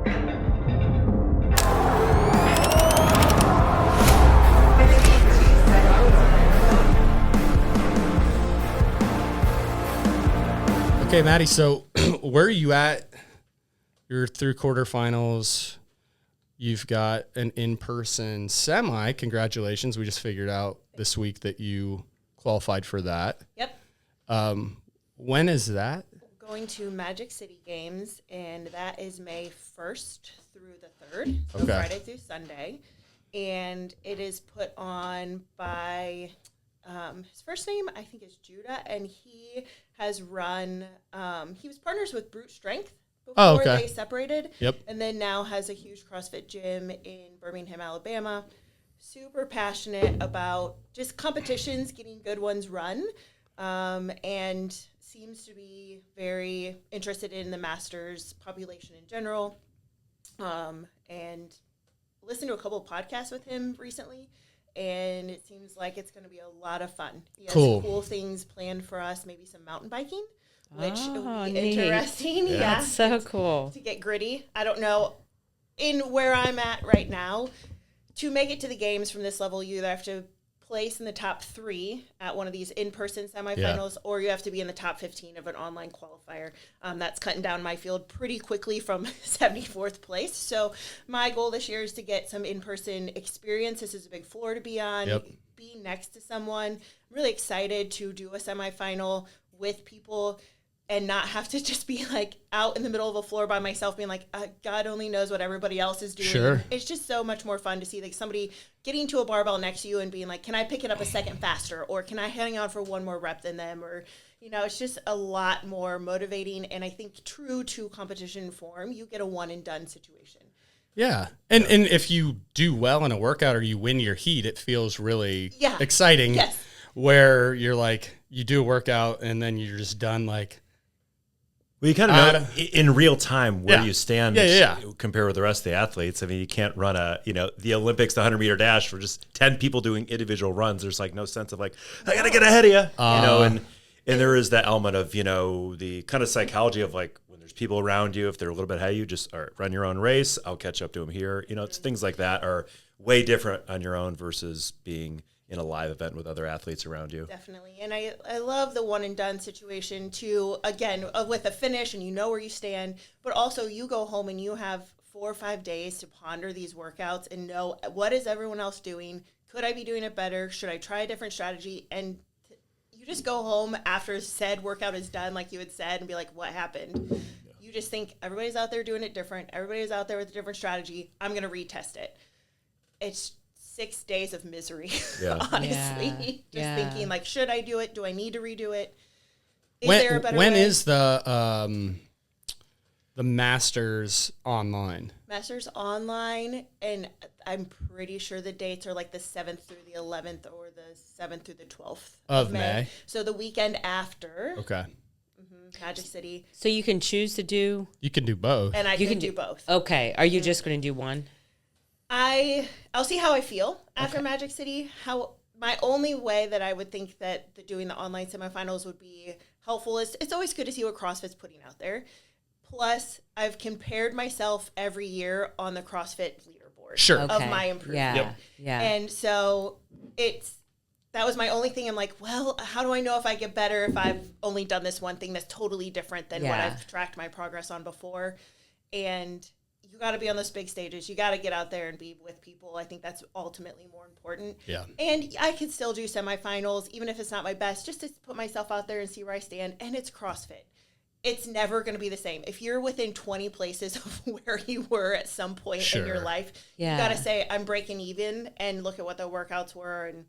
Okay, Mattie, so where are you at? You're through quarterfinals. You've got an in-person semi. Congratulations. We just figured out this week that you qualified for that. Yep. When is that? Going to Magic City Games, and that is May 1st through the 3rd, so Okay. Friday through Sunday. And it is put on by, his first name, I think, is Judah, and he has run, he was partners with Brute Strength before they separated. Yep. And then now has a huge CrossFit gym in Birmingham, Alabama. Super passionate about just competitions, getting good ones run, and seems to be very interested in the Masters population in general. And listened to a couple of podcasts with him recently, and it seems like it's going to be a lot of fun. He has cool things planned for us, maybe some mountain biking, which will be interesting. Yeah. That's so cool. To get gritty. I don't know. In where I'm at right now, to make it to the games from this level, you either have to place in the top 3 at one of these in-person semifinals, or you have to be in the top 15 of an online qualifier. That's cutting down my field pretty quickly from 74th place. So my goal this year is to get some in-person experience. This is a big floor to be on, be next to someone. I'm really excited to do a semifinal with people and not have to just be like out in the middle of a floor by myself being like, God only knows what everybody else is doing. Sure. It's just so much more fun to see like somebody getting to a barbell next to you and being like, can I pick it up a second faster? Or can I hang on for one more rep than them? Or, you know, it's just a lot more motivating. And I think true to competition form, you get a one and done situation. Yeah. And if you do well in a workout or you win your heat, it feels really exciting. Yes. Where you're like, you do a workout and then you're just done like, well, you kind of know in real time where you stand compared with the rest of the athletes. I mean, you can't run the Olympics, the 100-meter dash for just 10 people doing individual runs. There's like no sense of like, I got to get ahead of you, and there is that element of, the kind of psychology of like when there's people around you, if they're a little bit ahead of you, just run your own race. I'll catch up to them here. It's things like that are way different on your own versus being in a live event with other athletes around you. Definitely. And I love the one and done situation too, again, with a finish and you know where you stand, but also you go home and you have 4 or 5 days to ponder these workouts and know what is everyone else doing? Could I be doing it better? Should I try a different strategy? And you just go home after said workout is done, like you had said, and be like, what happened? Yeah. You just think everybody's out there doing it different. Everybody's out there with a different strategy. I'm going to retest it. It's 6 days of misery, honestly. Just thinking, like, should I do it? Do I need to redo it? Is there a better way? When is the Masters online? Masters online, and I'm pretty sure the dates are like the 7th through the 11th or the 7th through the 12th of May. So the weekend after. Okay. Magic City. So you can choose to do? You can do both. And I can do both. Okay. Are you just going to do one? I'll see how I feel after Magic City. My only way that I would think that doing the online semifinals would be helpful is it's always good to see what CrossFit's putting out there. Plus, I've compared myself every year on the CrossFit leaderboard of my improvement. Yeah. And so that was my only thing. I'm like, well, how do I know if I get better if I've only done this one thing that's totally different than what I've tracked my progress on before? And you got to be on those big stages. You got to get out there and be with people. I think that's ultimately more important. Yeah. And I could still do semifinals, even if it's not my best, just to put myself out there and see where I stand. And it's CrossFit. It's never going to be the same. If you're within 20 places of where you were at some point in your life, you got to say, I'm breaking even and look at what the workouts were and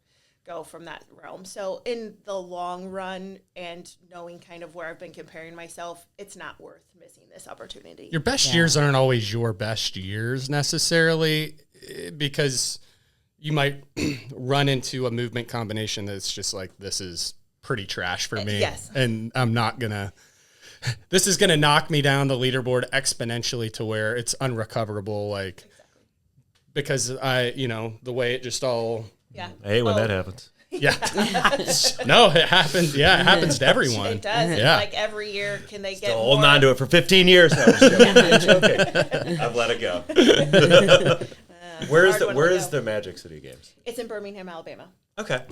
go from that realm. So in the long run and knowing kind of where I've been comparing myself, it's not worth missing this opportunity. Your best years aren't always your best years necessarily, because you might run into a movement combination that's just like, this is pretty trash for me. Yes. And I'm not going to, this is going to knock me down the leaderboard exponentially to where it's unrecoverable. Like, because the way it just all, hey, when that happens. Yeah. No, it happens. Yeah, it happens to everyone. It does. It's Yeah. like every year, can they get Holding more? on to it for 15 years. No, I'm just joking. I've let it go. Where is the Magic City Games? It's in Birmingham, Alabama. Okay.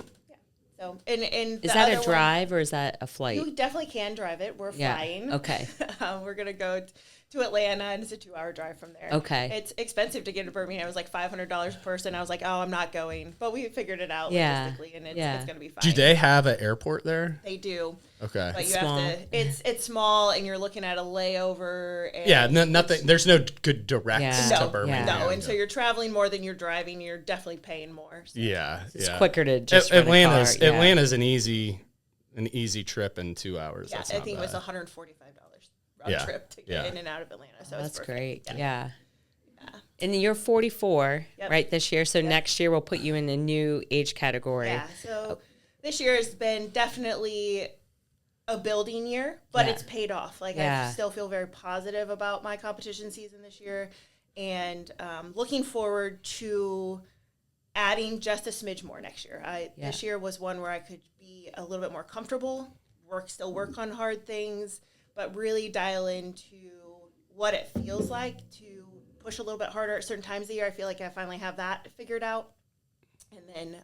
So, and Is that a drive or is that a flight? You definitely can drive it. We're flying. Okay. We're going to go to Atlanta, and it's a 2-hour drive from there. Okay. It's expensive to get to Birmingham. It was like $500 a person. I was like, oh, I'm not going. But we figured it out logistically, and it's going to be fine. Do they have an airport there? They do. Okay. But you have to, it's small, and you're looking at a layover. And nothing. There's no good direct to Birmingham. No, and so you're traveling more than you're driving. You're definitely paying more. So. It's quicker to just rent a car. Atlanta's an easy trip in 2 hours. Yeah, I think it was $145 round trip to get in and out of Atlanta. So that's perfect. Great. Yeah. And you're 44, right, this year. So next year we'll put you in a new age category. Yeah. So this year has been definitely a building year, but it's paid off. Like I still feel very positive about my competition season this year, and looking forward to adding just a smidge more next year. This year was one where I could be a little bit more comfortable, still work on hard things, but really dial into what it feels like to push a little bit harder at certain times of the year. I feel like I finally have that figured out. And then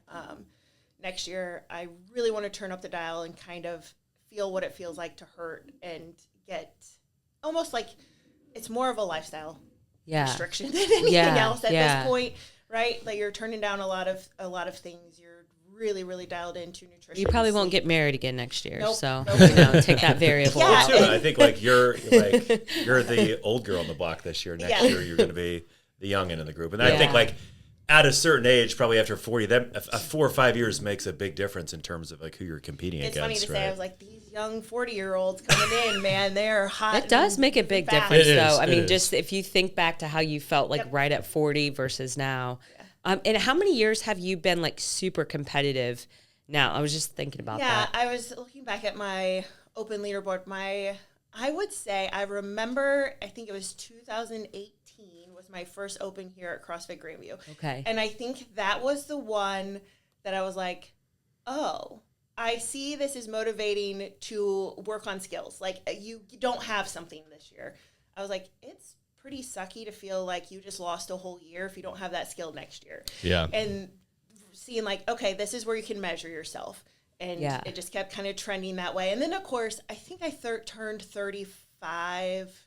next year, I really want to turn up the dial and kind of feel what it feels like to hurt and get almost like it's more of a lifestyle restriction than anything else at this point, right? Like you're turning down a lot of things. You're really, really dialed into nutrition. You probably won't get married again next year, so Nope. take that variable. Well, too, I think like you're the old girl on the block this year. Next year you're going to be the youngin in the group, and I think like at a certain age, probably after 40, that 4 or 5 years makes a big difference in terms of like who you're competing against. It's funny to say, I was like, these young 40-year-ds coming in, man, they're hot. It does make a big difference, though. I mean, just if you think back to how you felt like right at 40 versus now. And how many years have you been like super competitive now? I was just thinking about that. Yeah, I was looking back at my open leaderboard. I would say I remember, I think it was 2018 was my first open here at CrossFit Grandview. Okay. And I think that was the one that I was like, oh, I see this is motivating to work on skills. Like you don't have something this year. I was like, it's pretty sucky to feel like you just lost a whole year if you don't have that skill next year. Yeah. And seeing like, okay, this is where you can measure yourself. And it just kept kind of trending that way. And then, of course, I think I turned 35.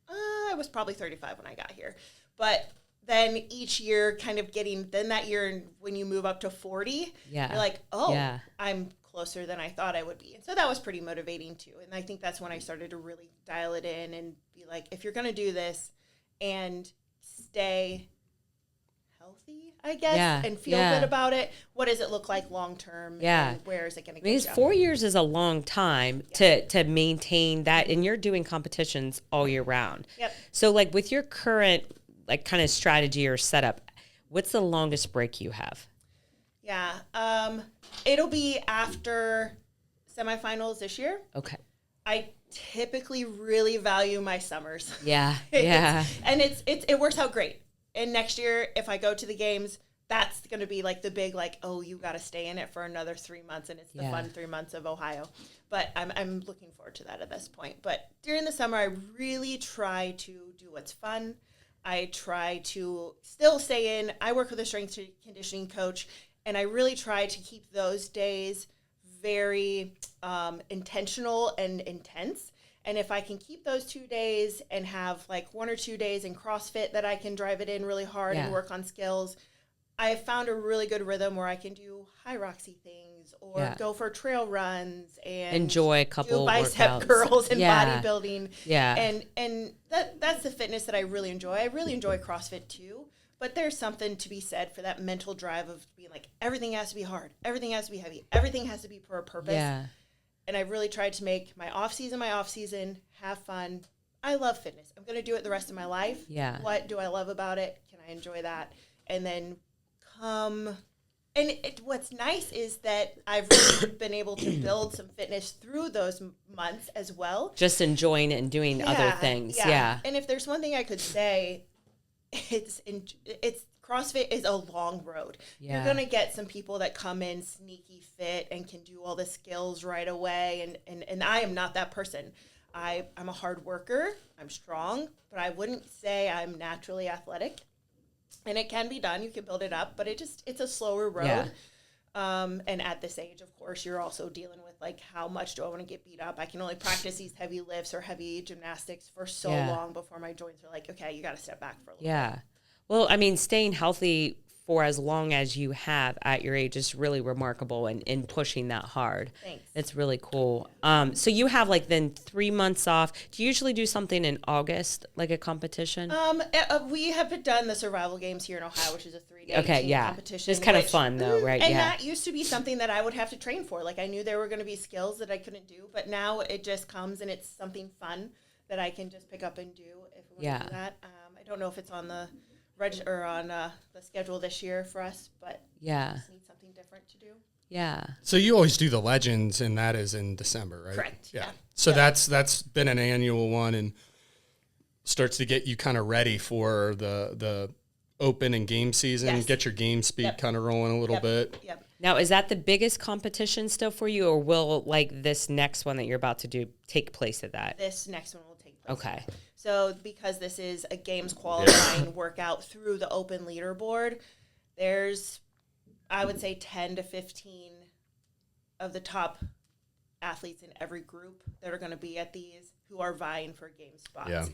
I was probably 35 when I got here. But then each year kind of then that year when you move up to 40, you're like, oh, I'm closer than I thought I would be. And so that was pretty motivating too. And I think that's when I started to really dial it in and be like, if you're going to do this and stay healthy, I guess, and feel good about it, what does it look like long term? Yeah. And where is it going to go? Because 4 years is a long time to maintain that, and you're doing competitions all year round. Yep. So like with your current like kind of strategy or setup, what's the longest break you have? Yeah. It'll be after semifinals this year. Okay. I typically really value my summers. Yeah. Yeah. And it works out great. And next year, if I go to the games, that's going to be like the big, like, oh, you got to stay in it for another 3 months. And it's the fun 3 months of Ohio. But I'm looking forward to that at this point. But during the summer, I really try to do what's fun. I try to still stay in. I work with a strength conditioning coach, and I really try to keep those days very intentional and intense. And if I can keep those 2 days and have like 1 or 2 days in CrossFit that I can drive it in really hard and work on skills, I have found a really good rhythm where I can do high Roxy things or go for trail runs and enjoy a couple do bicep workouts. Curls and bodybuilding. Yeah. And that's the fitness that I really enjoy. I really enjoy CrossFit too. But there's something to be said for that mental drive of being like, everything has to be hard. Everything has to be heavy. Everything has to be for a purpose. Yeah. And I really tried to make my off season, have fun. I love fitness. I'm going to do it the rest of my life. Yeah. What do I love about it? Can I enjoy that? And then what's nice is that I've really been able to build some fitness through those months as well. Just enjoying it and doing other things. Yeah. And if there's one thing I could say, it's CrossFit is a long road. You're going to get some people that come in sneaky fit and can do all the skills right away. And I am not that person. I'm a hard worker. I'm strong, but I wouldn't say I'm naturally athletic. And it can be done. You can build it up, but it's a slower road. Yeah. And at this age, of course, you're also dealing with like, how much do I want to get beat up? I can only practice these heavy lifts or heavy gymnastics for so long before my joints are like, okay, you got to step back for a little bit. Well, I mean, staying healthy for as long as you have at your age is really remarkable and pushing that hard. Thanks. It's really cool. So you have like then 3 months off. Do you usually do something in August, like a competition? We have done the survival games here in Ohio, which is a 3-day competition. It's kind of fun though, right? And that used to be something that I would have to train for. Like I knew there were going to be skills that I couldn't do, but now it just comes and it's something fun that I can just pick up and do if we want to do that. I don't know if it's on the the schedule this year for us, but just need something different to do. Yeah. So you always do the Legends, and that is in December, right? Correct. Yeah. So that's been an annual one, and starts to get you kind of ready for the open and game season. Get your game speed kind of rolling a little bit. Yep. Now, is that the biggest competition still for you, or will like this next one that you're about to do take place at that? This next one will take place. Okay. So because this is a games qualifying workout through the open leaderboard, there's, I would say, 10 to 15 of the top athletes in every group that are going to be at these who are vying for game spots. Yeah.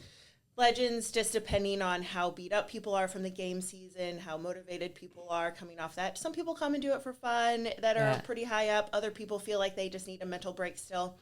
Legends, just depending on how beat up people are from the game season, how motivated people are coming off that. Some people come and do it for fun that are pretty high up. Other people feel like they just need a mental break still.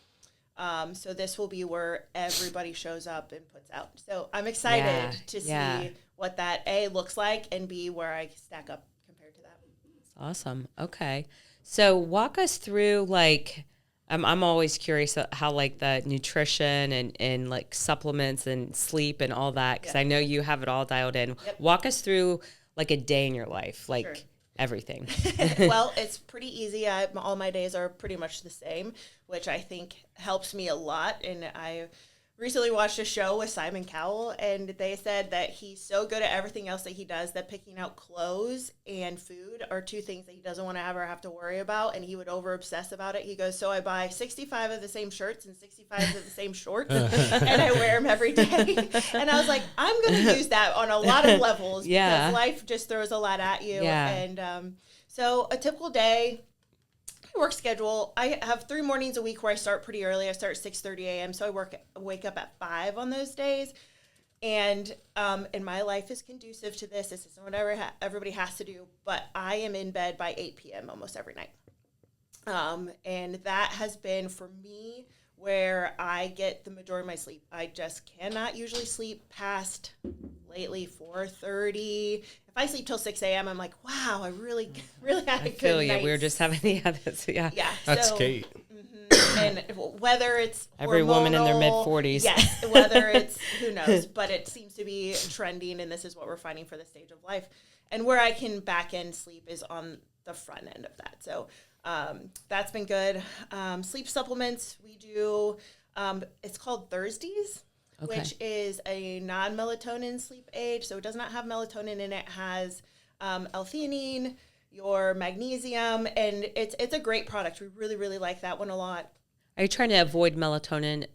So this will be where everybody shows up and puts out. So I'm excited to see what that A looks like and B where I stack up compared to that. That's awesome. Okay. So walk us through like, I'm always curious how like the nutrition and like supplements and sleep and all that, because I know you have it all dialed in. Yep. Walk us through like a day in your life, like everything. Well, it's pretty easy. All my days are pretty much the same, which I think helps me a lot. And I recently watched a show with Simon Cowell, and they said that he's so good at everything else that he does that picking out clothes and food are two things that he doesn't want to ever have to worry about, and he would over obsess about it. He goes, so I buy 65 of the same shirts and 65 of the same shorts, and I wear them every day. And I was like, I'm going to use that on a lot of levels because life just throws a lot at you. And so a typical day, work schedule, I have 3 mornings a week where I start pretty early. I start at 6:30 a.m. So I wake up at 5 on those days. And my life is conducive to this. This isn't what everybody has to do. But I am in bed by 8 p.m. almost every night. And that has been, for me, where I get the majority of my sleep. I just cannot usually sleep past lately 4:30. If I sleep till 6 a.m., I'm like, wow, I really had a good night. I feel you. We were just having this. Yeah. That's Kate. Mm-hmm. And whether it's every woman in their mid-40s. Yes, whether it's, who knows, but it seems to be trending, and this is what we're finding for this stage of life. And where I can back end sleep is on the front end of that. So that's been good. Sleep supplements, we do, it's called Thursdays. Okay. Which is a non-melatonin sleep aid. So it does not have melatonin in it. It has L-theanine, your magnesium, and it's a great product. We really, really like that one a lot. Are you trying to avoid melatonin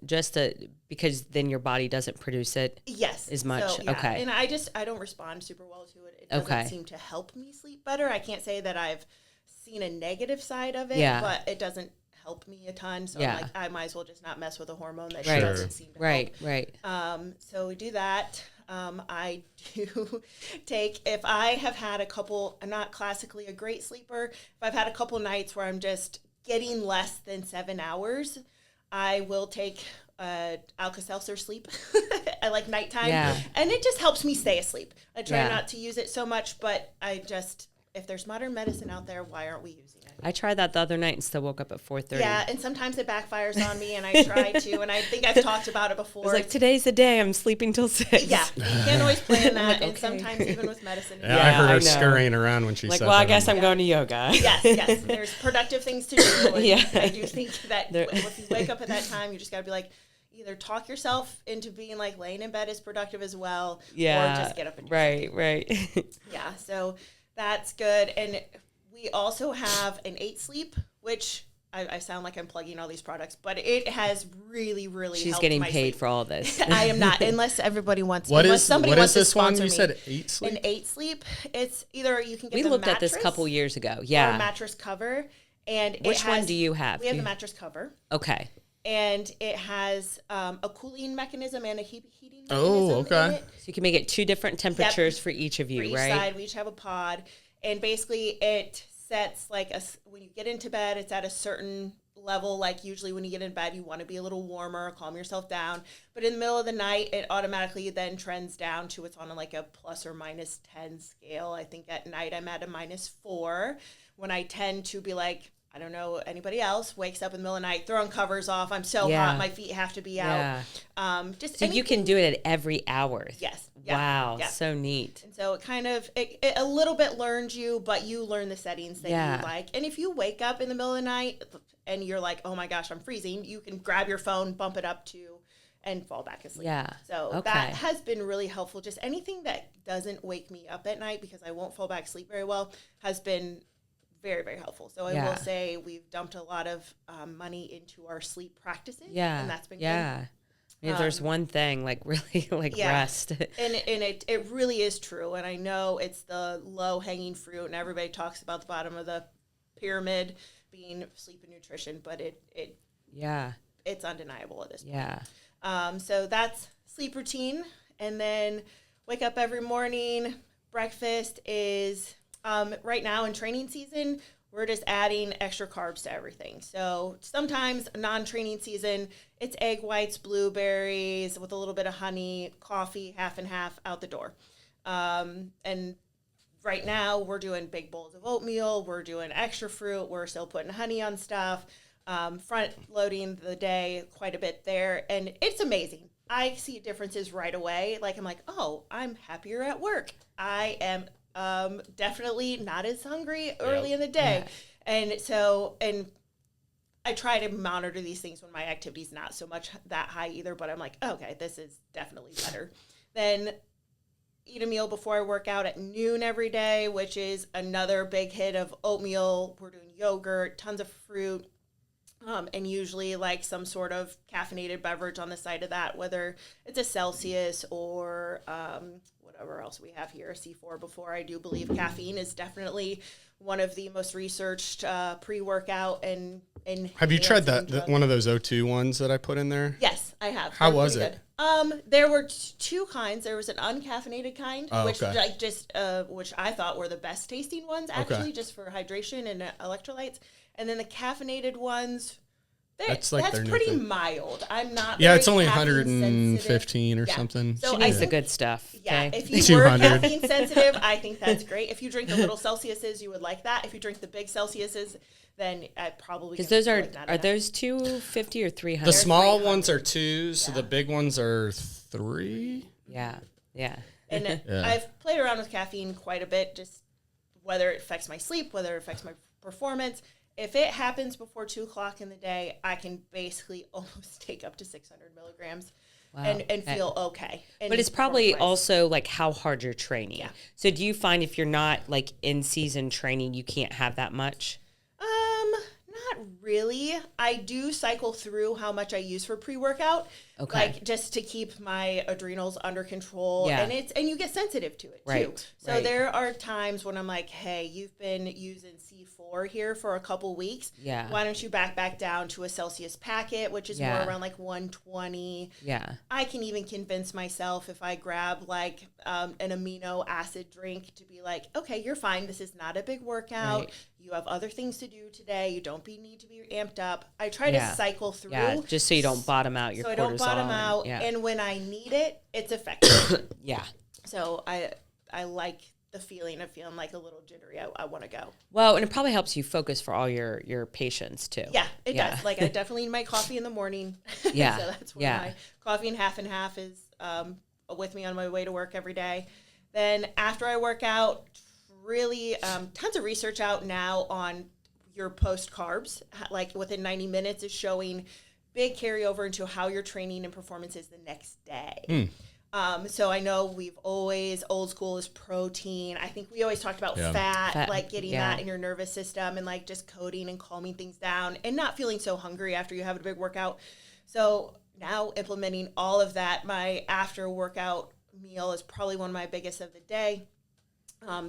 because then your body doesn't produce it as much? So, okay. And I don't respond super well to it. It doesn't seem to help me sleep better. I can't say that I've seen a negative side of it, but it doesn't help me a ton, so I'm like, I might as well just not mess with a hormone that doesn't seem to help. Right. So we do that. I do take, if I have had a couple, I'm not classically a great sleeper, if I've had a couple nights where I'm just getting less than 7 hours, I will take Alka-Seltzer sleep at like nighttime, and it just helps me stay asleep. I try not to use it so much, but if there's modern medicine out there, why aren't we using it? I tried that the other night and still woke up at 4:30. Yeah, and sometimes it backfires on me, and I try to, and I think I've talked about it before. It's like, today's the day I'm sleeping till 6. Yeah, you can't always plan that, and sometimes even with medicine. Yeah, I heard her scurrying around when she said that. Well, I guess I'm going to yoga. Yes, there's productive things to do. And I do think that if you wake up at that time, you just got to be like, either talk yourself into being like laying in bed is productive as well, or just get up and do something. Right. Yeah, Yeah, so that's good. And we also have an 8 Sleep, which I sound like I'm plugging all these products, but it has really, really She's helped getting my paid sleep. for all this. I am not, unless everybody wants. What unless is somebody what wants is this to sponsor one? You me. said 8 Sleep. An 8 Sleep. It's either you can get We the looked at this a mattress couple years ago. or Yeah. a mattress cover, and Which one do you have? We have the mattress cover. Okay. And it has a cooling mechanism and a heating mechanism. Oh, okay. In it. So you can make it 2 different temperatures for each of you, for each right? side, we each have a pod, and basically it sets like when you get into bed, it's at a certain level. Like usually when you get in bed, you want to be a little warmer, calm yourself down. But in the middle of the night, it automatically then trends down to it's on like a plus or minus 10 scale. I think at night I'm at a -4 when I tend to be like, I don't know anybody else, wakes up in the middle of the night, throwing covers off. I'm so hot, my feet have to be out. Just so anything. you can do it at every hour. Yes. Yeah. Wow. Yeah. So neat. And so it kind of, it a little bit learns you, but you learn the settings that you like. And if you wake up in the middle of the night and you're like, oh my gosh, I'm freezing, you can grab your phone, bump it up to, and fall back asleep. Yeah. So that has been really helpful. Just anything that doesn't wake me up at night because I won't fall back asleep very well has been very, very helpful. So I will say we've dumped a lot of money into our sleep practices. Yeah. And that's been good. Yeah. If there's one thing, like really like rest. And it really is true. And I know it's the low hanging fruit and everybody talks about the bottom of the pyramid being sleep and nutrition, but it's undeniable at this point. Yeah. So that's sleep routine. And then wake up every morning. Breakfast is right now in training season, we're just adding extra carbs to everything. So sometimes non-training season, it's egg whites, blueberries with a little bit of honey, coffee, half and half out the door. And right now we're doing big bowls of oatmeal. We're doing extra fruit. We're still putting honey on stuff, front loading the day quite a bit there. And it's amazing. I see differences right away. Like I'm like, oh, I'm happier at work. I am definitely not as hungry early in the day. Yeah. And I try to monitor these things when my activity's not so much that high either, but I'm like, okay, this is definitely better. Then eat a meal before I work out at noon every day, which is another big hit of oatmeal. We're doing yogurt, tons of fruit, and usually like some sort of caffeinated beverage on the side of that, whether it's a Celsius or whatever else we have here, C4 before. I do believe caffeine is definitely one of the most researched pre-workout and have you tried that one of those O2 ones that I put in there? Yes, I have. How was it? There were 2 kinds. There was an uncaffeinated kind, which which I thought were the best tasting ones actually, just for hydration and electrolytes. And then the caffeinated ones, that's pretty mild. I'm not. Yeah, it's only 115 or something. So she needs the good stuff. Yeah, okay? if you were caffeine sensitive, I think that's great. If you drink the little Celsiuses, you would like that. If you drink the big Celsiuses, then I probably because those are those 250 or 300. The small ones are 2, so the big ones are 3. Yeah, yeah. And I've played around with caffeine quite a bit, just whether it affects my sleep, whether it affects my performance. If it happens before 2:00 in the day, I can basically almost take up to 600 milligrams and feel okay. But it's probably also like how hard you're training. Yeah. So do you find if you're not like in season training, you can't have that much? Not really. I do cycle through how much I use for pre-workout, like just to keep my adrenals under control. Yeah. And you get sensitive to it too. So there are times when I'm like, hey, you've been using C4 here for a couple weeks. Yeah. Why don't you back down to a Celsius packet, which is more around like 120. Yeah. I can even convince myself if I grab like an amino acid drink to be like, okay, you're fine. This is not a big workout. Right. You have other things to do today. You don't need to be amped up. I try to cycle through. Just so you don't bottom out your cortisol. So I don't bottom out. And when I need it, it's effective. Yeah. So I like the feeling of feeling like a little jittery. I want to go. Well, and it probably helps you focus for all your patients too. Yeah, it does. Like I definitely need my coffee in the morning. Yeah. So that's where my coffee and half is with me on my way to work every day. Then after I work out, really tons of research out now on your post carbs, like within 90 minutes is showing big carryover into how your training and performance is the next day. So I know we've always, old school is protein. I think we always talked about fat, like getting that in your nervous system and like just coating and calming things down and not feeling so hungry after you have a big workout. So now implementing all of that, my after workout meal is probably one of my biggest of the day.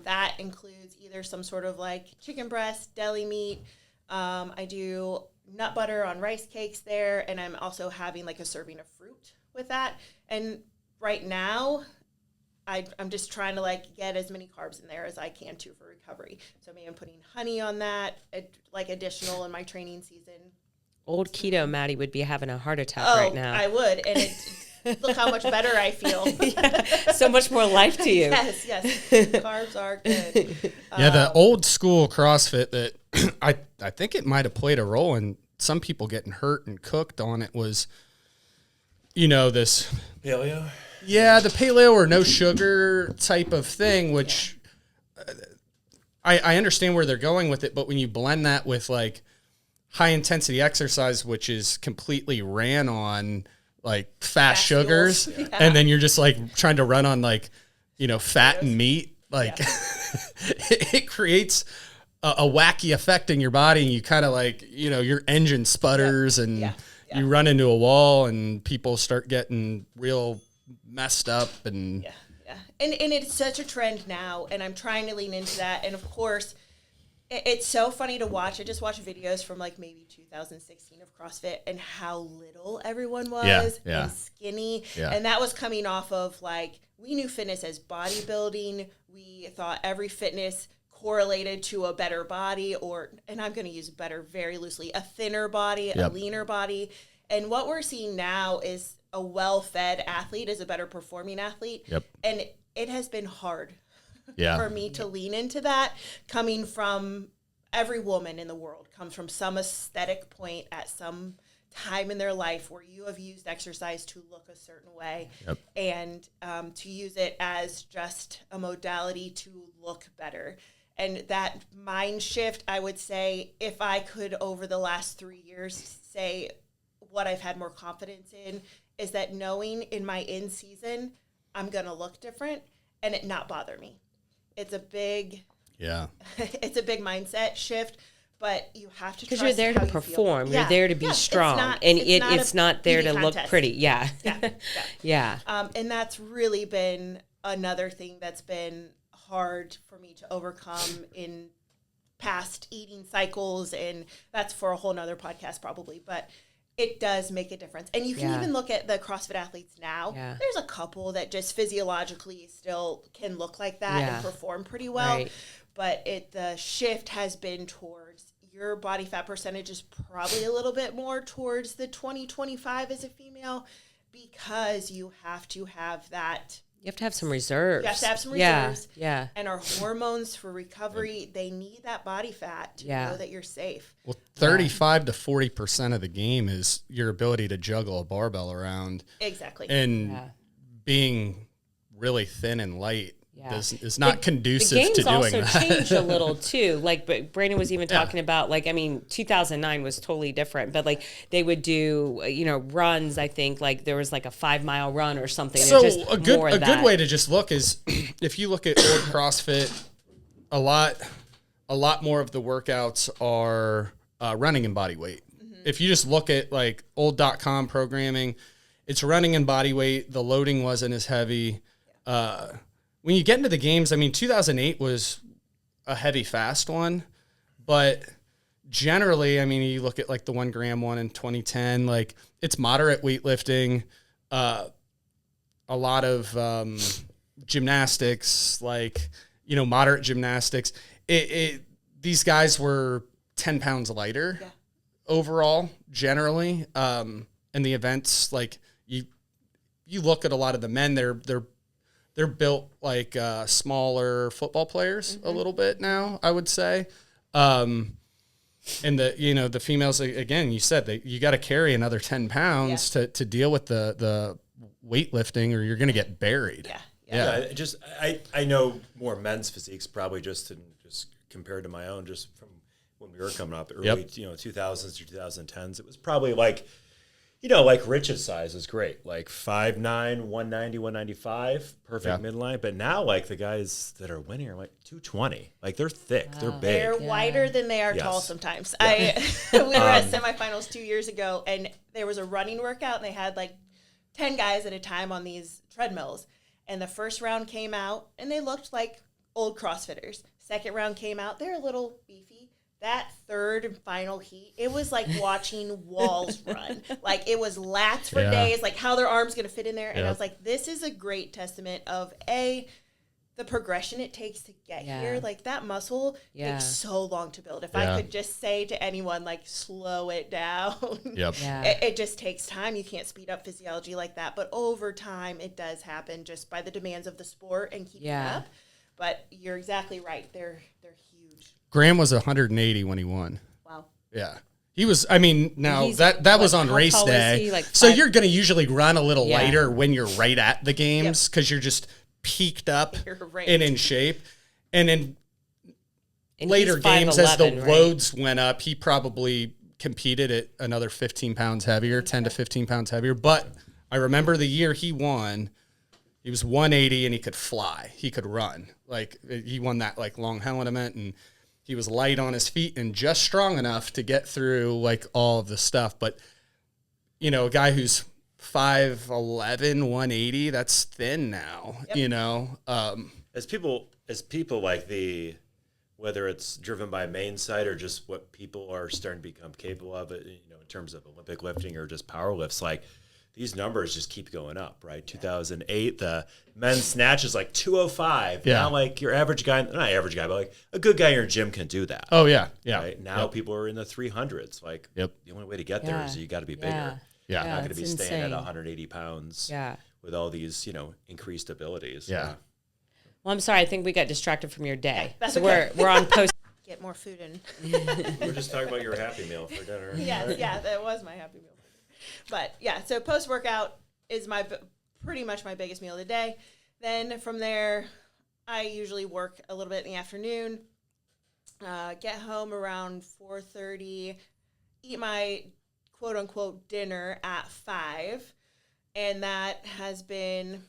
That includes either some sort of like chicken breast, deli meat. I do nut butter on rice cakes there, and I'm also having like a serving of fruit with that. And right now, I'm just trying to like get as many carbs in there as I can too for recovery. So maybe I'm putting honey on that, like additional in my training season. Old keto Mattie would be having a heart attack right now. I would, and look how much better I feel. So much more life to you. Yes. Carbs are good. Yeah, the old school CrossFit that I think it might have played a role in some people getting hurt and cooked on it was, this paleo. Yeah, the paleo or no sugar type of thing, which I understand where they're going with it, but when you blend that with like high intensity exercise, which is completely ran on like fast sugars, and then you're just like trying to run on like, fat and meat, like it creates a wacky effect in your body, and you kind of like, your engine sputters and you run into a wall and people start getting real messed up and and it's such a trend now, and I'm trying to lean into that. And of course, it's so funny to watch. I just watched videos from like maybe 2016 of CrossFit and how little everyone was and skinny. And that was coming off of like, we knew fitness as bodybuilding. We thought every fitness correlated to a better body, and I'm going to use better very loosely, a thinner body, a leaner body. And what we're seeing now is a well-fed athlete is a better performing athlete. And it has been hard for me to lean into that, coming from every woman in the world comes from some aesthetic point at some time in their life where you have used exercise to look a certain way and to use it as just a modality to look better. And that mind shift, I would say, if I could over the last 3 years say what I've had more confidence in, is that knowing in my in season I'm going to look different and it not bother me. It's a big it's a big mindset shift, but you have to, because you're there to perform. You're there to be strong, and it's not there to look pretty. And that's really been another thing that's been hard for me to overcome in past eating cycles, and that's for a whole nother podcast probably, but it does make a difference. And you can even look at the CrossFit athletes now. There's a couple that just physiologically still can look like that and perform pretty well. But the shift has been towards your body fat percentage is probably a little bit more towards the 20-25 as a female, because you have to have that. You have to have some reserves. You have to have some reserves. And our hormones for recovery, they need that body fat to know that you're safe. Well, 35 to 40% of the game is your ability to juggle a barbell around. Exactly. And being really thin and light is not conducive to doing that. The game's also changed a little too. Like, Brandon was even talking about, like, 2009 was totally different, but like they would do, runs. I think like there was like a 5-mile run or something. So a good way to just look is if you look at old CrossFit, a lot more of the workouts are running and body weight. If you just look at like old.com programming, it's running and body weight. The loading wasn't as heavy. When you get into the games, 2008 was a heavy fast one, but generally, you look at like the 1 gram one in 2010, like it's moderate weightlifting, a lot of gymnastics, like, moderate gymnastics. These guys were 10 pounds lighter overall, generally. And the events, like you look at a lot of the men, they're built like smaller football players a little bit now, I would say. And the females, again, you said that you got to carry another 10 pounds to deal with the weightlifting, or you're going to get buried. I know more men's physiques probably just compared to my own, just from when we were coming up early, 2000s to 2010s. It was probably like, Like Rich's size is great. Like 5'9", 190, 195, perfect midline. But now, like, the guys that are winning are like 220. Like, they're thick. Wow. They're big. They're wider than they are tall sometimes. Yeah. We were at semifinals 2 years ago, and there was a running workout, and they had like 10 guys at a time on these treadmills. And the first round came out, and they looked like old CrossFitters. Second round came out, they're a little beefy. That third and final heat, it was like watching walls run. Like, it was lats for days, like how their arms going to fit in there. And I was like, this is a great testament of, the progression it takes to get here. Like, that muscle takes so long to build. If I could just say to anyone, like, slow it down. It just takes time. You can't speed up physiology like that. But over time, it does happen just by the demands of the sport and keeping up. But you're exactly right. They're huge. Graham was 180 when he won. Wow. Yeah. He was, I mean, now that was on race day. Like so you're going to usually run a little lighter when you're right at the games because you're just peaked up and in shape. And in later games, as the loads went up, he probably competed at another 15 pounds heavier, 10 to 15 pounds heavier. But I remember the year he won, he was 180 and he could fly. He could run. Like, he won that like Long Helen event, and he was light on his feet and just strong enough to get through like all of the stuff. But, a guy who's 5'11", 180, that's thin now, As people like whether it's driven by main site or just what people are starting to become capable of it, in terms of Olympic lifting or just power lifts, like, these numbers just keep going up, right? 2008, the men's snatch is like 205. Yeah. Now, like, your average guy, not average guy, but like a good guy in your gym can do that. Oh, yeah. Yeah. Right? Now people are in the 300s. Like, the only way to get there is you got to be bigger. Yeah. You're not going to be staying at 180 pounds with all these, increased abilities. Yeah. Well, I'm sorry. I think we got distracted from your day. So okay. we're on post. Get more food in. We're just talking about your Happy Meal for dinner. Yeah, that was my Happy Meal. But so post-workout is pretty much my biggest meal of the day. Then from there, I usually work a little bit in the afternoon, get home around 4:30, eat my quote-unquote dinner at 5, and that has been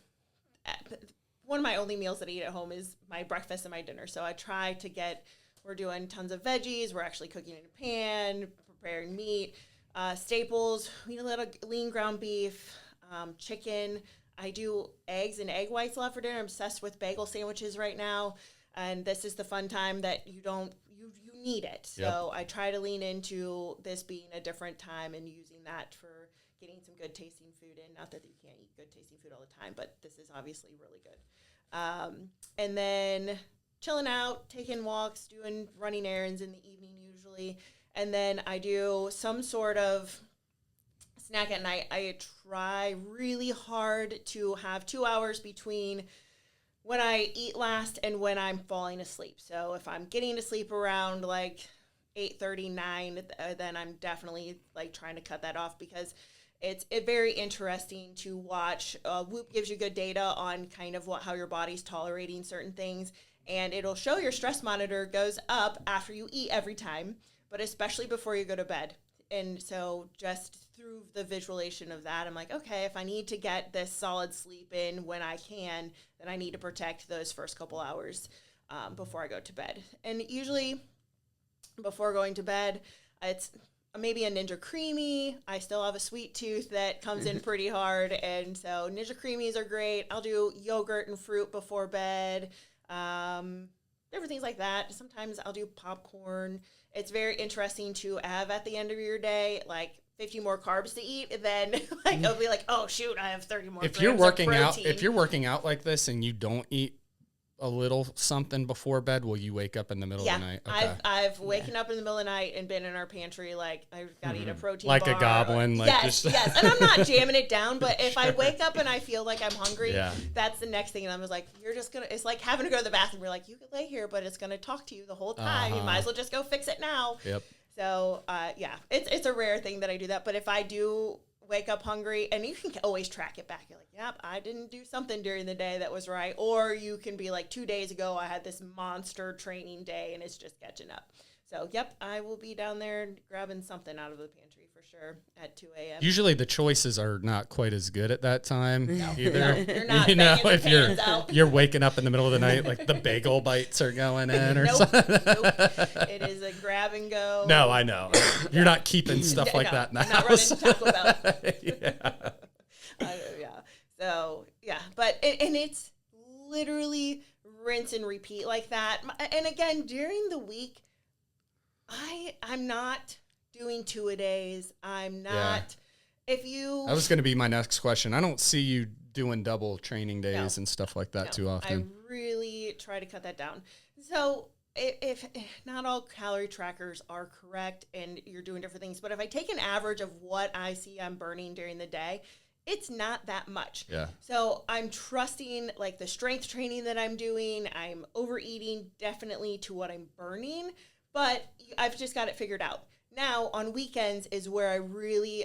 one of my only meals that I eat at home is my breakfast and my dinner. So I try to we're doing tons of veggies, we're actually cooking in a pan, preparing meat. Staples, we eat a little lean ground beef, chicken. I do eggs and egg whites a lot for dinner. I'm obsessed with bagel sandwiches right now. And this is the fun time that you need it. So I try to lean into this being a different time and using that for getting some good tasting food in. Not that you can't eat good tasting food all the time, but this is obviously really good. And then chilling out, taking walks, doing running errands in the evening usually. And then I do some sort of snack at night. I try really hard to have 2 hours between when I eat last and when I'm falling asleep. So if I'm getting to sleep around like 8:30, 9, then I'm definitely like trying to cut that off because it's very interesting to watch. Whoop gives you good data on kind of how your body's tolerating certain things. And it'll show your stress monitor goes up after you eat every time, but especially before you go to bed. And so just through the visualization of that, I'm like, okay, if I need to get this solid sleep in when I can, then I need to protect those first couple hours before I go to bed. And usually before going to bed, it's maybe a Ninja Creamy. I still have a sweet tooth that comes in pretty hard. And so Ninja Creamies are great. I'll do yogurt and fruit before bed. Different things like that. Sometimes I'll do popcorn. It's very interesting to have at the end of your day, like 50 more carbs to eat, then like I'll be like, oh shoot, I have 30 more. If you're working out like this and you don't eat a little something before bed, will you wake up in the middle of the night? Okay. I've waken up in the middle of the night and been in our pantry like I've got to eat a protein like bar. A goblin. Like yes, yes. And I'm not jamming it down, but if I wake up and I feel like I'm hungry, that's the next thing. And I'm just like, it's like having to go to the bathroom. You're like, you could lay here, but it's going to talk to you the whole time. You might as well just go fix it now. Yep. So, it's a rare thing that I do that. But if I do wake up hungry, and you can always track it back. You're like, yep, I didn't do something during the day that was right. Or you can be like, 2 days ago, I had this monster training day, and it's just catching up. So, yep, I will be down there grabbing something out of the pantry for sure at 2 a.m. Usually the choices are not quite as good at that time either. No, you're not if you're waking up in the middle of the night, like the bagel bites are going in or something. It is a grab and go. No, I know. You're not keeping stuff like that in the house. Not running Taco Bell. So, but it's literally rinse and repeat like that. And again, during the week, I'm not doing 2-a-days. I'm not. If you, that was going to be my next question. I don't see you doing double training days and stuff like that too often. I really try to cut that down. So if not all calorie trackers are correct and you're doing different things, but if I take an average of what I see I'm burning during the day, it's not that much. Yeah. So I'm trusting like the strength training that I'm doing. I'm overeating definitely to what I'm burning, but I've just got it figured out. Now on weekends is where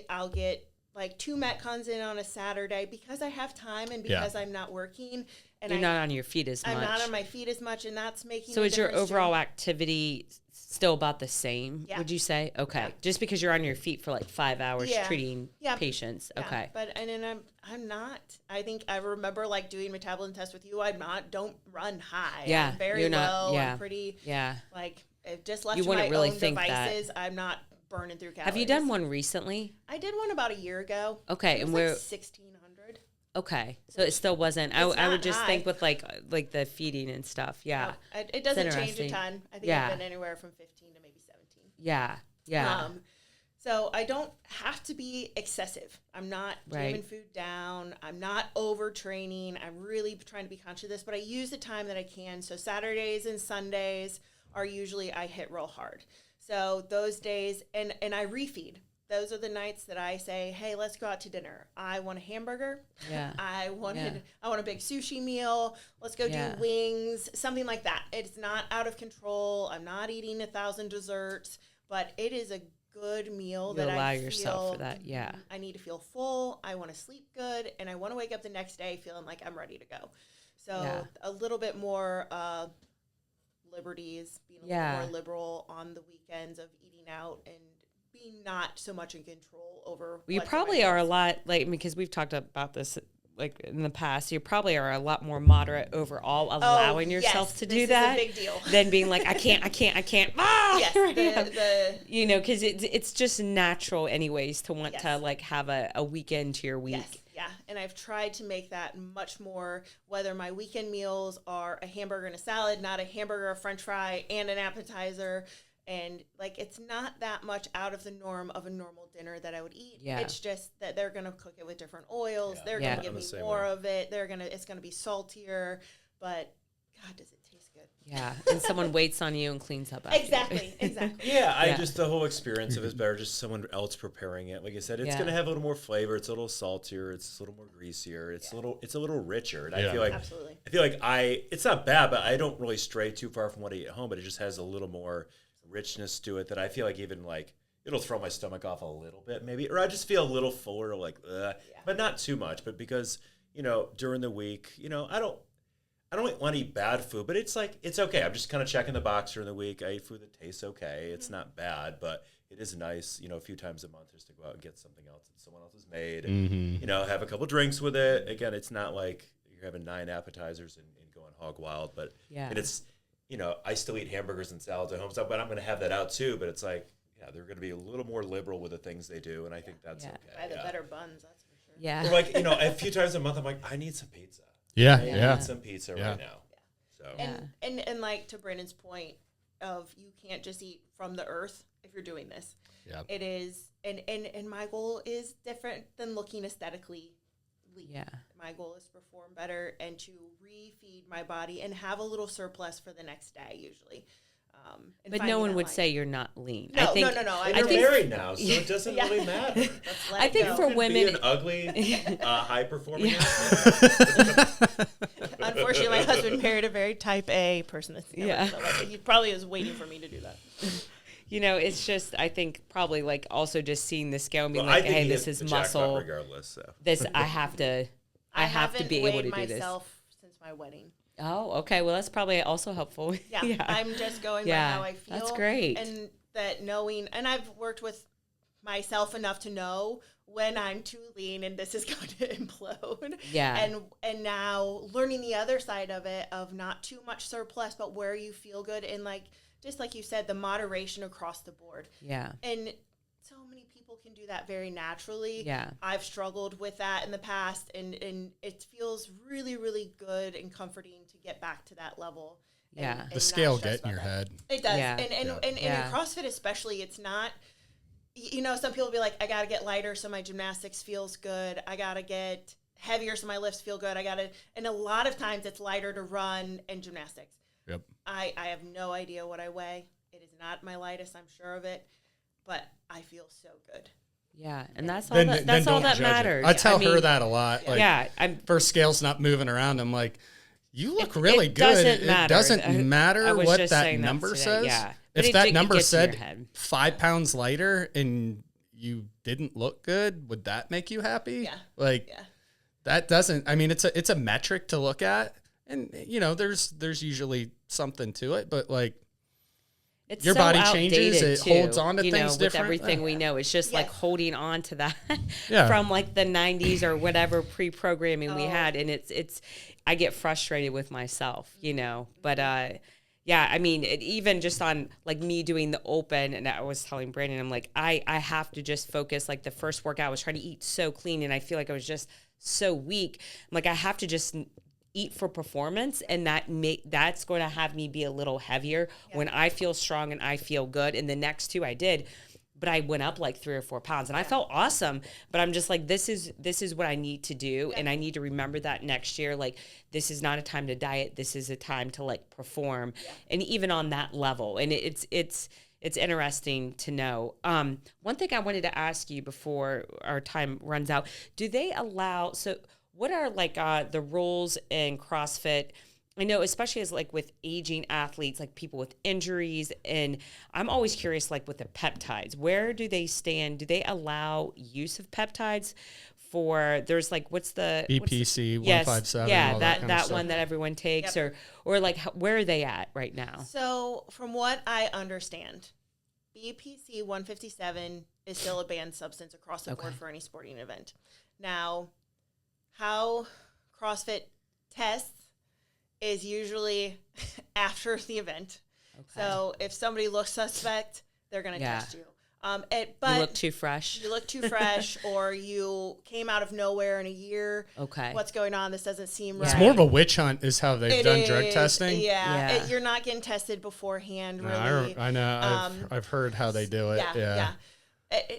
I'll get like 2 Metcons in on a Saturday because I have time and because I'm not working. And you're not on your feet as much. I'm not on my feet as much, and that's making. So is your overall activity still about the same? Yeah. Would you say? Okay, just because you're on your feet for like 5 hours treating patients. Yeah. Okay, but I'm not. I think I remember like doing metabolism tests with you. Don't run high. Yeah, I'm very you're low. not. Yeah, I'm pretty. Yeah, like if just left you to wouldn't my really own think devices, I'm not burning through calories. Have you done one recently? I did one about a year ago. Okay, and where? Like 1,600. Okay, so it still wasn't. I would just think with like the feeding and stuff. Yeah, no, it doesn't change a ton. I think I've been anywhere from 15 to maybe 17. Yeah. So I don't have to be excessive. I'm not jamming food down. I'm not overtraining. I'm really trying to be conscious of this, but I use the time that I can. So Saturdays and Sundays are usually I hit real hard. So those days, and I refeed. Those are the nights that I say, hey, let's go out to dinner. I want a hamburger. Yeah. I want a big sushi meal. Let's go do wings, something like that. It's not out of control. I'm not eating 1,000 desserts, but it is a good meal that allow I feel yourself for that. Yeah. I need to feel full. I want to sleep good, and I want to wake up the next day feeling like I'm ready to go. So a little bit more liberties, being a little more liberal on the weekends of eating out and being not so much in control over. You probably are a lot like, because we've talked about this like in the past. You probably are a lot more moderate overall, allowing yourself to do that. Is a big deal. Than being like, I can't. Ah, yes, because it's just natural anyways to want to like have a weekend to your week. Yes. Yeah, and I've tried to make that much more, whether my weekend meals are a hamburger and a salad, not a hamburger, a french fry, and an appetizer. And like, it's not that much out of the norm of a normal dinner that I would eat. Yeah. It's just that they're going to cook it with different oils. They're going to give me more of it. It's going to be saltier, but God, does it taste good. Yeah. And someone waits on you and cleans up after Exactly. Yeah. Just the whole experience of it is better. Just someone else preparing it. Like I said, it's going to have a little more flavor. It's a little saltier. It's a little more greasier. It's a little richer. And I feel like, absolutely. I feel like it's not bad, but I don't really stray too far from what I eat at home, but it just has a little more richness to it that I feel like even like it'll throw my stomach off a little bit maybe, or I just feel a little fuller, like but not too much. But because during the week, I don't want to eat bad food, but it's like it's okay. I'm just kind of checking the box during the week. I eat food that tastes okay. It's not bad, but it is nice, a few times a month just to go out and get something else that someone else has made, and have a couple drinks with it. Again, it's not like you're having 9 appetizers and going hog wild, but and it's. I still eat hamburgers and salads at home, but I'm going to have that out too. But it's like, they're going to be a little more liberal with the things they do, and I think that's okay. Buy the better buns, that's for sure. Yeah. Or like, a few times a month, I'm like, I need some pizza. Yeah, I need some pizza right now. So and like to Brandon's point of you can't just eat from the earth if you're doing this. Yeah. It is, and my goal is different than looking aesthetically. Yeah. My goal is to perform better and to refeed my body and have a little surplus for the next day usually. But no one would say you're not lean. No, I think, no. You're married now, so it doesn't really matter. I think for women, be an ugly, high performing. Unfortunately, my husband married a very type A person. He probably is waiting for me to do that. It's just, I think probably like also just seeing the scale and being like, hey, this is muscle. Regardless, so. This I have to be able to do this. I haven't weighed myself since my wedding. Oh, okay. Well, that's probably also helpful. Yeah. I'm just going by how I feel. That's great. And that knowing, and I've worked with myself enough to know when I'm too lean and this is going to implode. Yeah. And now learning the other side of it, of not too much surplus, but where you feel good, and like, just like you said, the moderation across the board. Yeah. And so many people can do that very naturally. Yeah. I've struggled with that in the past, and it feels really, really good and comforting to get back to that level. Yeah. And the scale get in your head. It does. Yeah. And in CrossFit especially, it's not, some people be like, I got to get lighter so my gymnastics feels good. I got to get heavier so my lifts feel good. And a lot of times it's lighter to run and gymnastics. Yep. I have no idea what I weigh. It is not my lightest, I'm sure of it, but I feel so good. Yeah, and that's all that matters. I tell her that a lot. Like, I'm first scale's not moving around. I'm like, you look really good. Doesn't matter. It doesn't matter what that number number says. Yeah. If that number said 5 pounds lighter and you didn't look good, would that make you happy? Yeah. That doesn't. I mean, it's a metric to look at, and there's usually something to it, but like. It's your so body changes, it holds on to things with different. Everything we know, it's just like holding on to that Yeah. from like the 90s or whatever pre-programming we had, and it's I get frustrated with myself, but yeah, I mean, even just on like me doing the open, and I was telling Brandon, I'm like, I have to just focus. Like the first workout, I was trying to eat so clean, and I feel like I was just so weak. I'm like, I have to just eat for performance, and that's going to have me be a little heavier when I feel strong and I feel good. And the next two I did, but I went up like 3 or 4 pounds, and I felt awesome. But I'm just like, this is what I need to do, and I need to remember that next year. Like, this is not a time to diet. This is a time to like perform, and even on that level. And it's interesting to know. One thing I wanted to ask you before our time runs out: do they allow? So, what are like the rules in CrossFit? I know, especially as like with aging athletes, like people with injuries, and I'm always curious, like with the peptides, where do they stand? Do they allow use of peptides for? There's like, what's the BPC 157? Yeah, that one that everyone takes, or like where are they at right now? So from what I understand, BPC 157 is still a banned substance across the board for any sporting event. Now, how CrossFit tests is usually after the event. Okay. So if somebody looks suspect, they're going to test you. But you look too fresh. You look too fresh, or you came out of nowhere in a year. Okay. What's going on? This doesn't seem right. It's more of a witch hunt is how they've done drug testing. Yeah. You're not getting tested beforehand, really. I know. I've heard how they do it. Yeah.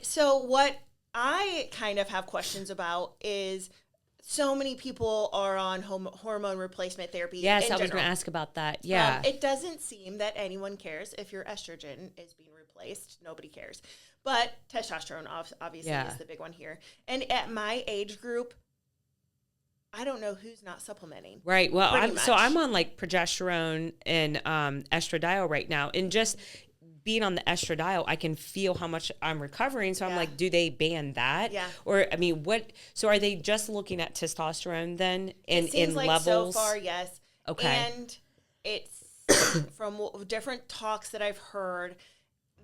So what I kind of have questions about is, so many people are on hormone replacement therapy. Yes, I was going to ask about that. Yeah. It doesn't seem that anyone cares if your estrogen is being replaced. Nobody cares. But testosterone obviously is the big one here. And at my age group, I don't know who's not supplementing. Right. Well, I'm on like progesterone and estradiol right now. And just being on the estradiol, I can feel how much I'm recovering. So I'm like, do they ban that? Yeah. Or, I mean, so are they just looking at testosterone then in like levels? So far, yes. Okay. And it's from different talks that I've heard,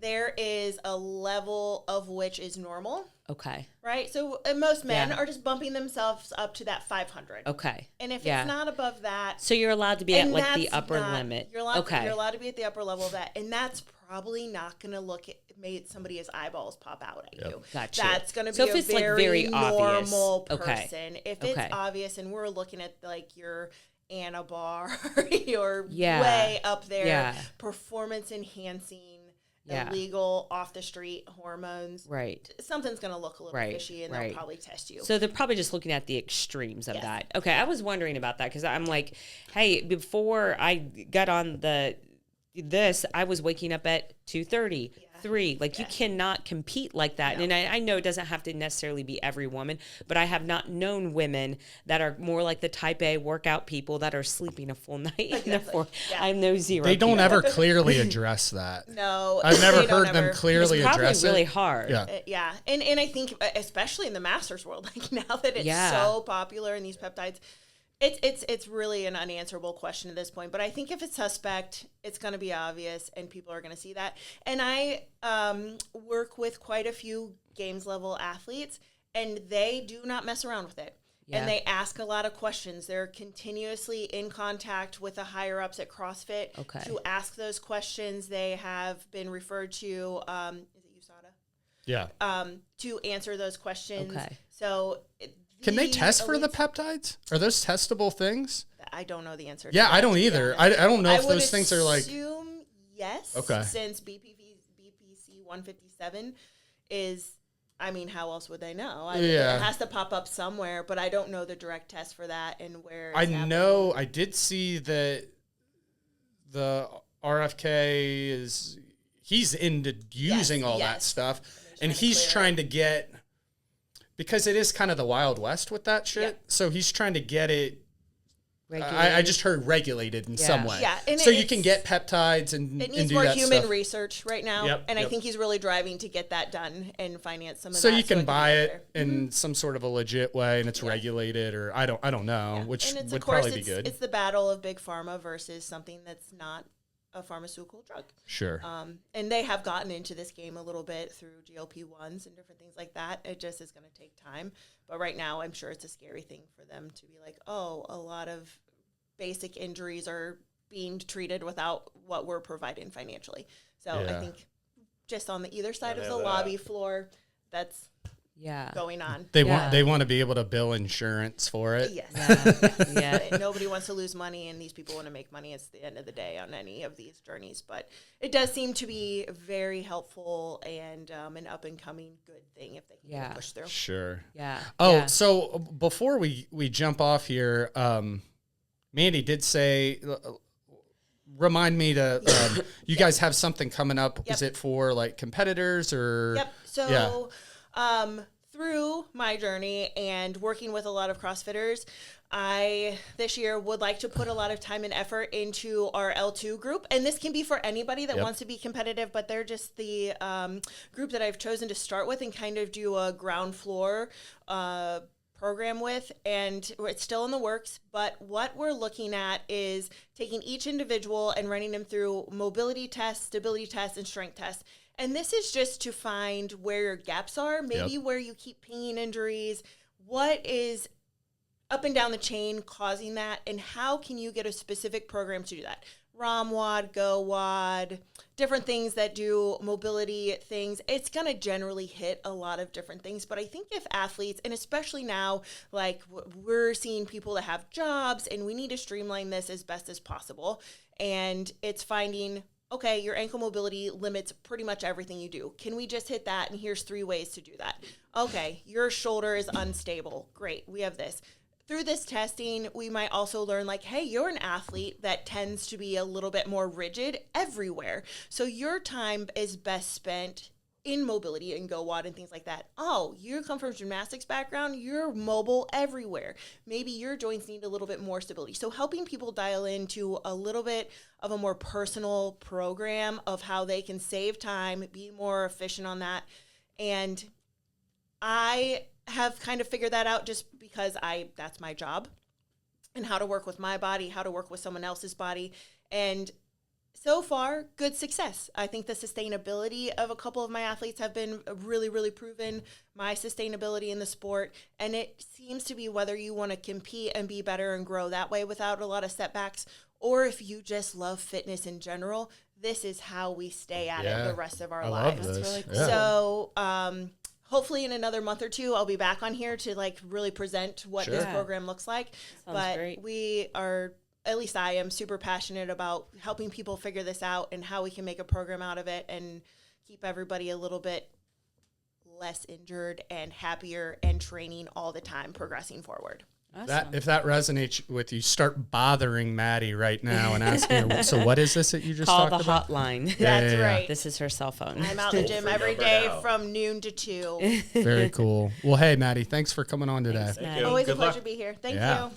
there is a level of which is normal. Okay. Right? So most men are just bumping themselves up to that 500. Okay. And if it's not above that. So you're allowed to be at like the upper limit. You're allowed to be at the upper level of that. And that's probably not going to made somebody's eyeballs pop out at you. Gotcha. That's going to be a very normal person. Okay. If it's obvious, and we're looking at like your Anabar, your way up there, performance enhancing, illegal off the street hormones. Right. Something's going to look a little fishy, and they'll probably test you. So they're probably just looking at the extremes of that. Okay. I was wondering about that, because I'm like, hey, before I got on I was waking up at 2:30, 3. Like, you cannot compete like that. No. And I know it doesn't have to necessarily be every woman, but I have not known women that are more like the type A workout people that are sleeping a full night. Exactly. I know zero. They don't ever clearly address that. No. I've never heard them clearly address it. It's probably really hard. Yeah. And I think, especially in the masters world, like now that it's so popular in these peptides, It's really an unanswerable question at this point. But I think if it's suspect, it's going to be obvious, and people are going to see that. And I work with quite a few games level athletes, and they do not mess around with it. Yeah. And they ask a lot of questions. They're continuously in contact with the higher ups at CrossFit to ask those questions. They have been referred to, is it USADA? Yeah. To answer those questions. Okay. So can they test for the peptides? Are those testable things? I don't know the answer. Yeah, I don't either. I don't know if those things are like. I assume yes. Okay. Since BPC 157 is, I mean, how else would they know? It has to pop up somewhere, but I don't know the direct test for that and where. I know. I did see that the RFK he's into using all that stuff, and he's trying to get. Because it is kind of the Wild West with that shit. Yep. So he's trying to get it. I just heard regulated in some way. Yeah, and so you can get peptides and it needs do more that human stuff. Research right now. I think he's really driving to get that done and finance some of that. So you can buy it in some sort of a legit way, and it's regulated, or I don't know, which would probably be good. It's the battle of big pharma versus something that's not a pharmaceutical drug. Sure. And they have gotten into this game a little bit through GLP-1s and different things like that. It just is going to take time. But right now, I'm sure it's a scary thing for them to be like, oh, a lot of basic injuries are being treated without what we're providing financially. So I think just on the either side of the lobby floor, that's going on. They want to be able to bill insurance for it. Yes. Nobody wants to lose money, and these people want to make money at the end of the day on any of these journeys. But it does seem to be very helpful and an up and coming good thing if they can push through. Sure. Yeah. Oh, so before we jump off here, Mandy did say. Remind me to. You guys have something coming up. Yep. Is it for like competitors or? Yep. So. Through my journey and working with a lot of CrossFitters, I this year would like to put a lot of time and effort into our L2 group. And this can be for anybody that wants to be competitive, but they're just the group that I've chosen to start with and kind of do a ground floor program with. And it's still in the works, but what we're looking at is taking each individual and running them through mobility tests, stability tests, and strength tests. And this is just to find where your gaps are, maybe where you keep pinging injuries, what is up and down the chain causing that, and how can you get a specific program to do that? ROMWOD, GOWOD, different things that do mobility things. It's going to generally hit a lot of different things. But I think if athletes, and especially now, like we're seeing people that have jobs, and we need to streamline this as best as possible. And it's finding, okay, your ankle mobility limits pretty much everything you do. Can we just hit that? And here's 3 ways to do that. Okay, your shoulder is unstable. Great, we have this. Through this testing, we might also learn like, hey, you're an athlete that tends to be a little bit more rigid everywhere. So your time is best spent in mobility and GOWOD and things like that. Oh, you come from a gymnastics background, you're mobile everywhere. Maybe your joints need a little bit more stability. So helping people dial into a little bit of a more personal program of how they can save time, be more efficient on that. And I have kind of figured that out just because that's my job, and how to work with my body, how to work with someone else's body. And so far, good success. I think the sustainability of a couple of my athletes have been really, really proven, my sustainability in the sport. And it seems to be whether you want to compete and be better and grow that way without a lot of setbacks, or if you just love fitness in general, this is how we stay at it the rest of our lives. Love this. That's really cool. So hopefully in another month or two, I'll be back on here to like really present what this program looks like. But great. We are, at least I am, super passionate about helping people figure this out and how we can make a program out of it and keep everybody a little bit less injured and happier and training all the time, progressing forward. Awesome. If that resonates with you, start bothering Mattie right now and asking her, so what is this that you just talked about? Call the hotline. That's right. This is her cell phone. I'm out in the gym every day from noon to 2. Very cool. Well, hey, Mattie, thanks for coming on today. Thanks, Mattie. Always a pleasure to be here. Thank you.